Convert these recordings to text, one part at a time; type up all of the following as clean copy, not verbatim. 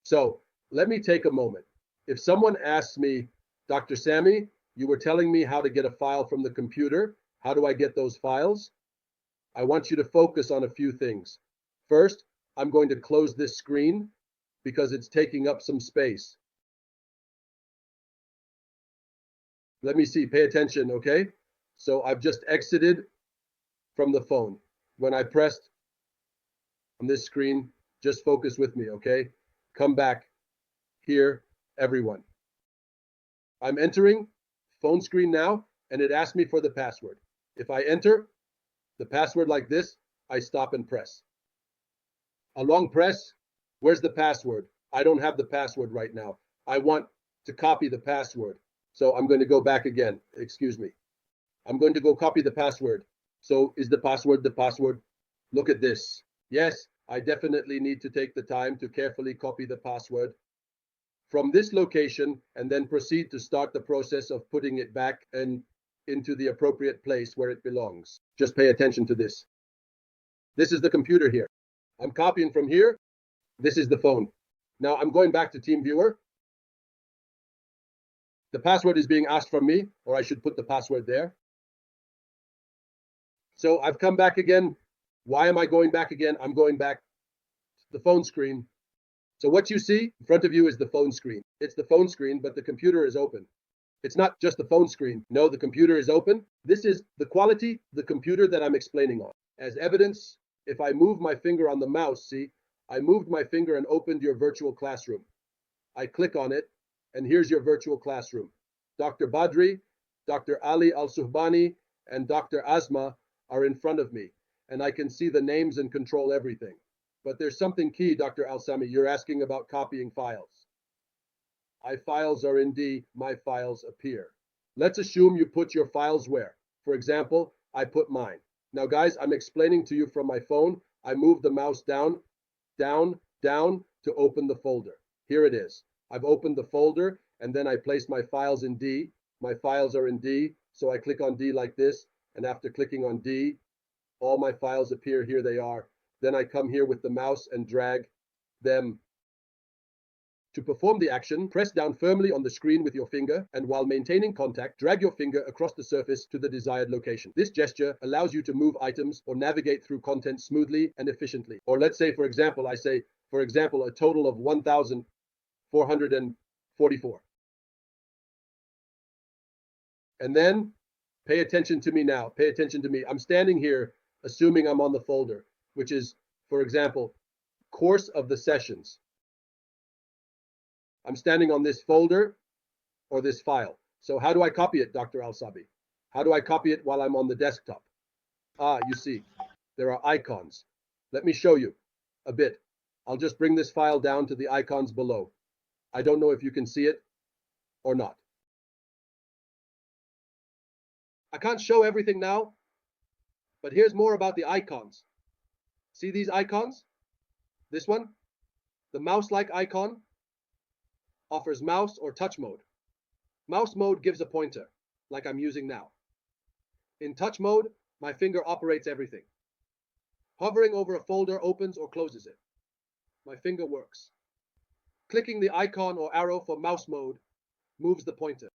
So let me take a moment. If someone asks me, Dr. Sammy, you were telling me how to get a file from the computer. How do I get those files? I want you to focus on a few things. First, I'm going to close this screen because it's taking up some space. Let me see, pay attention, okay? So I've just exited from the phone. When I pressed on this screen, just focus with me, okay? Come back here, everyone. I'm entering phone screen now, and it asks me for the password. If I enter the password like this, I stop and press. A long press, where's the password? I don't have the password right now. I want to copy the password. So I'm going to go back again. Excuse me. I'm going to go copy the password. So is the password the password? Look at this. Yes, I definitely need to take the time to carefully copy the password from this location and then proceed to start the process of putting it back and into the appropriate place where it belongs. Just pay attention to this. This is the computer here. I'm copying from here. This is the phone. Now I'm going back to TeamViewer. The password is being asked from me, or I should put the password there. So I've come back again. Why am I going back again? I'm going back to the phone screen. So what you see in front of you is the phone screen. It's the phone screen, but the computer is open. It's not just the phone screen. No, the computer is open. This is the quality of the computer that I'm explaining on. As evidence, if I move my finger on the mouse, see, I moved my finger and opened your virtual classroom. I click on it, and here's your virtual classroom. Dr. Badri, Dr. Ali Al-Suhbani, and Dr. Asma are in front of me, and I can see the names and control everything. But there's something key, Dr. Al-Sami. You're asking about copying files. iFiles are in D, my files appear. Let's assume you put your files where? For example, I put mine. Now guys, I'm explaining to you from my phone. I move the mouse down, down, down to open the folder. Here it is. I've opened the folder and then I place my files in D. My files are in D, so I click on D like this, and after clicking on D, all my files appear. Here they are. Then I come here with the mouse and drag them. To perform the action, press down firmly on the screen with your finger, and while maintaining contact, drag your finger across the surface to the desired location. This gesture allows you to move items or navigate through content smoothly and efficiently. Or let's say, for example, I say, for example, a total of 1,444. And then pay attention to me now. Pay attention to me. I'm standing here assuming I'm on the folder, which is, for example, course of the sessions. I'm standing on this folder or this file. So how do I copy it, Dr. Al-Sabi? How do I copy it while I'm on the desktop? You see, there are icons. Let me show you a bit. I'll just bring this file down to the icons below. I don't know if you can see it or not. I can't show everything now, but here's more about the icons. See these icons? This one, the mouse-like icon, offers mouse or touch mode. Mouse mode gives a pointer, like I'm using now. In touch mode, my finger operates everything. Hovering over a folder opens or closes it. My finger works. Clicking the icon or arrow for mouse mode moves the pointer.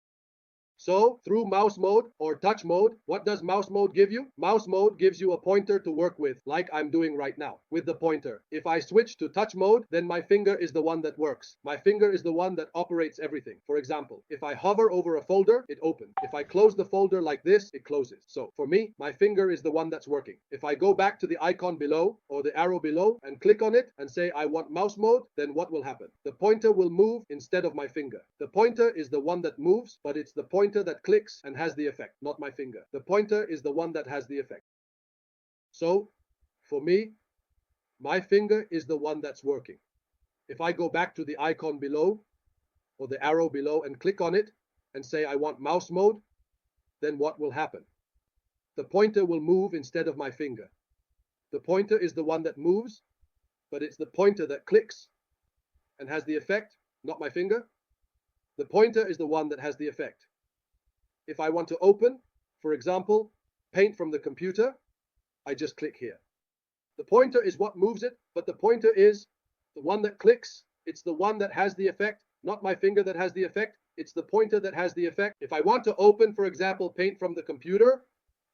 So, through mouse mode or touch mode, what does mouse mode give you? Mouse mode gives you a pointer to work with, like I'm doing right now, with the pointer. If I switch to touch mode, then my finger is the one that works. My finger is the one that operates everything. For example, if I hover over a folder, it opens. If I close the folder like this, it closes. So, for me, my finger is the one that's working. If I go back to the icon below, or the arrow below, and click on it, and say I want mouse mode, then what will happen? The pointer will move instead of my finger. The pointer is the one that moves, but it's the pointer that clicks and has the effect, not my finger. The pointer is the one that has the effect. So, for me, my finger is the one that's working. If I go back to the icon below, or the arrow below, and click on it, and say I want mouse mode, then what will happen? The pointer will move instead of my finger. The pointer is the one that moves, but it's the pointer that clicks and has the effect, not my finger. The pointer is the one that has the effect. If I want to open, for example, Paint from the computer, I just click here. The pointer is what moves it, but the pointer is the one that clicks It's the one that has the effect, not my finger that has the effect. It's the pointer that has the effect. If I want to open, for example, Paint from the computer,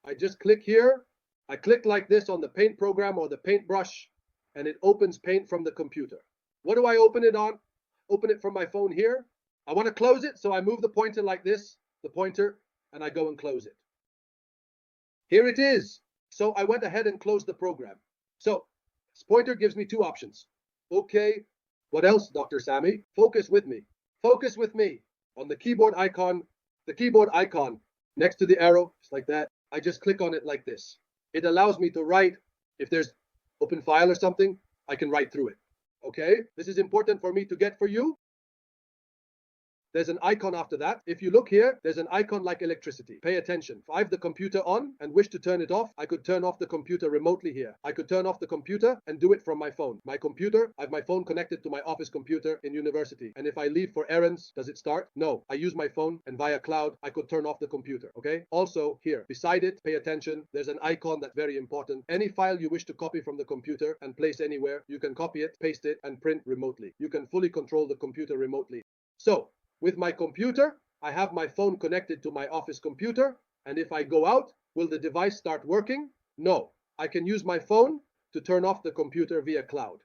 I just click here. I click like this on the Paint program or the paintbrush, and it opens Paint from the computer. What do I open it on? Open it from my phone here. I want to close it, so I move the pointer like this, the pointer, and I go and close it. Here it is. So I went ahead and closed the program. So this pointer gives me two options. Okay, what else, Dr. Sammy? Focus with me. Focus with me on the keyboard icon next to the arrow, just like that. I just click on it like this. It allows me to write. If there's open file or something, I can write through it. Okay, this is important for me to get for you. There's an icon after that. If you look here, there's an icon like electricity. Pay attention. If I have the computer on and wish to turn it off, I could turn off the computer remotely here. I could turn off the computer and do it from my phone. My computer, I have my phone connected to my office computer in university. And if I leave for errands, does it start? No. I use my phone, and via cloud, I could turn off the computer. Okay? Also, here, beside it, pay attention, there's an icon that's very important. Any file you wish to copy from the computer and place anywhere, you can copy it, paste it, and print remotely. You can fully control the computer remotely. So, with my computer, I have my phone connected to my office computer, and if I go out, will the device start working? No. I can use my phone to turn off the computer via cloud.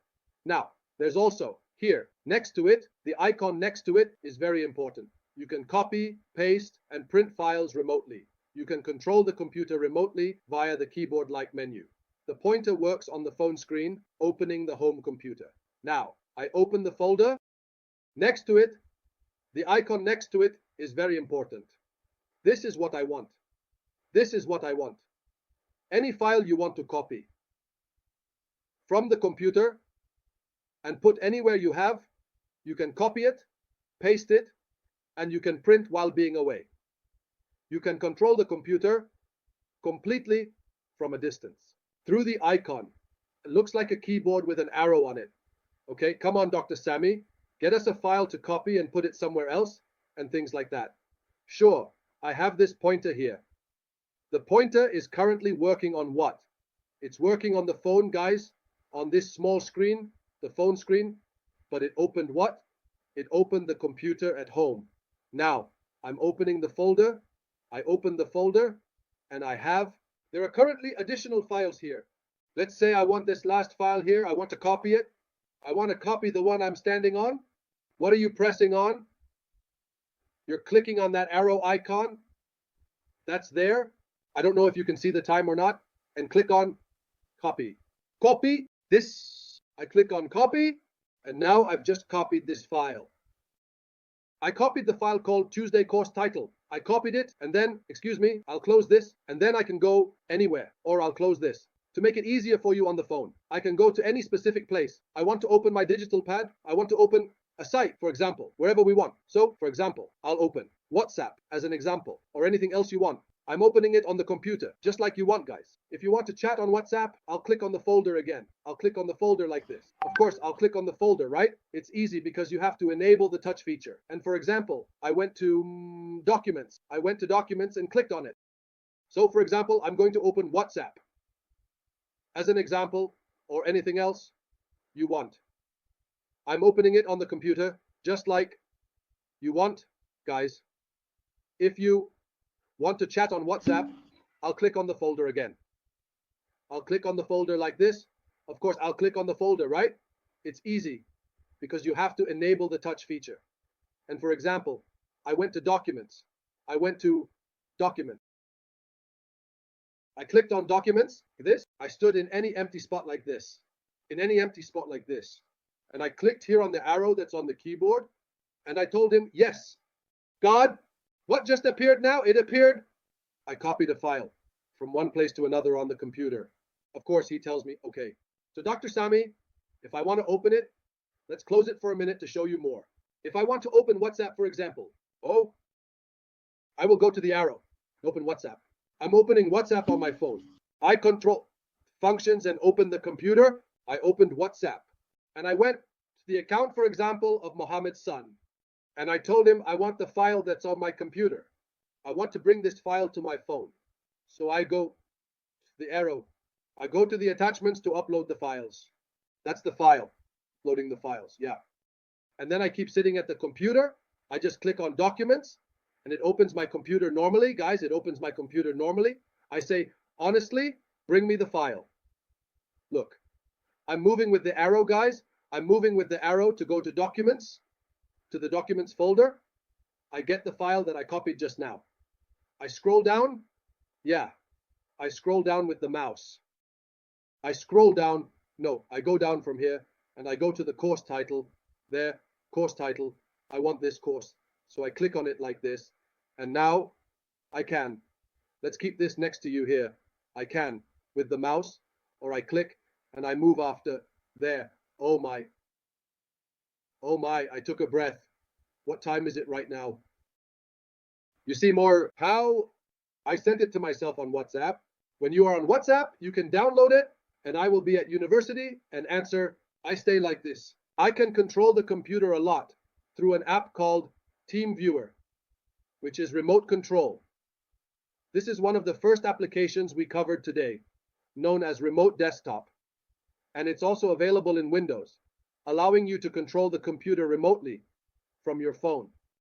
Now, there's also here, next to it, the icon next to it is very important. You can copy, paste, and print files remotely. You can control the computer remotely via the keyboard-like menu. The pointer works on the phone screen, opening the home computer. Now, I open the folder. Next to it, the icon next to it is very important. This is what I want. This is what I want. Any file you want to copy from the computer and put anywhere you have, you can copy it, paste it, and you can print while being away. You can control the computer completely from a distance through the icon. It looks like a keyboard with an arrow on it. Okay, come on, Dr. Sammy. Get us a file to copy and put it somewhere else, and things like that. Sure, I have this pointer here. The pointer is currently working on what? It's working on the phone, guys, on this small screen, the phone screen, but it opened what? It opened the computer at home. Now, I'm opening the folder. I open the folder, and there are currently additional files here. Let's say I want this last file here. I want to copy it. I want to copy the one I'm standing on. What are you pressing on? You're clicking on that arrow icon. That's there. I don't know if you can see the time or not. And click on copy. Copy this. I click on copy. And now I've just copied this file. I copied the file called Tuesday course title. I copied it and then, I'll close this and then I can go anywhere, or I'll close this. To make it easier for you on the phone, I can go to any specific place. I want to open my digital pad. I want to open a site, for example, wherever we want. So, for example, I'll open WhatsApp as an example, or anything else you want. I'm opening it on the computer, just like you want, guys. If you want to chat on WhatsApp, I'll click on the folder again. I'll click on the folder like this. Of course, I'll click on the folder, right? It's easy because you have to enable the touch feature. And for example, I went to Documents. I went to Documents and clicked on it. So, for example, I'm going to open WhatsApp as an example, or anything else you want. I'm opening it on the computer, just like you want, guys. If you want to chat on WhatsApp, I'll click on the folder again. I'll click on the folder like this. Of course, I'll click on the folder, right? It's easy because you have to enable the touch feature. And for example, I went to Documents. I went to Document. I clicked on Documents, this. I stood in any empty spot like this. In any empty spot like this. And I clicked here on the arrow that's on the keyboard. And I told him, yes. God, what just appeared now? It appeared. I copied a file from one place to another on the computer. Of course, he tells me, okay. So Dr. Sami, if I want to open it, let's close it for a minute to show you more. If I want to open WhatsApp, for example, I will go to the arrow, open WhatsApp. I'm opening WhatsApp on my phone. I control functions and open the computer. I opened WhatsApp. And I went to the account, for example, of Mohammed's son. And I told him I want the file that's on my computer. I want to bring this file to my phone. So I go to the arrow. I go to the attachments to upload the files. That's the file, loading the files, yeah. and then I keep sitting at the computer. I just click on documents and it opens my computer normally. Guys, it opens my computer normally. I say, honestly, bring me the file. Look, I'm moving with the arrow, guys. I'm moving with the arrow to go to documents, to the documents folder. I get the file that I copied just now. I scroll down. Yeah, I scroll down with the mouse. I scroll down. No, I go down from here and I go to the course title. There, course title. I want this course. So I click on it like this. And now I can. Let's keep this next to you here. I can with the mouse, or I click and I move after there. Oh my. Oh my, I took a breath. What time is it right now? You see more how I sent it to myself on WhatsApp. When you are on WhatsApp, you can download it and I will be at university and answer, I stay like this. I can control the computer a lot through an app called TeamViewer, which is remote control. This is one of the first applications we covered today, known as Remote Desktop. And it's also available in Windows, allowing you to control the computer remotely from your phone.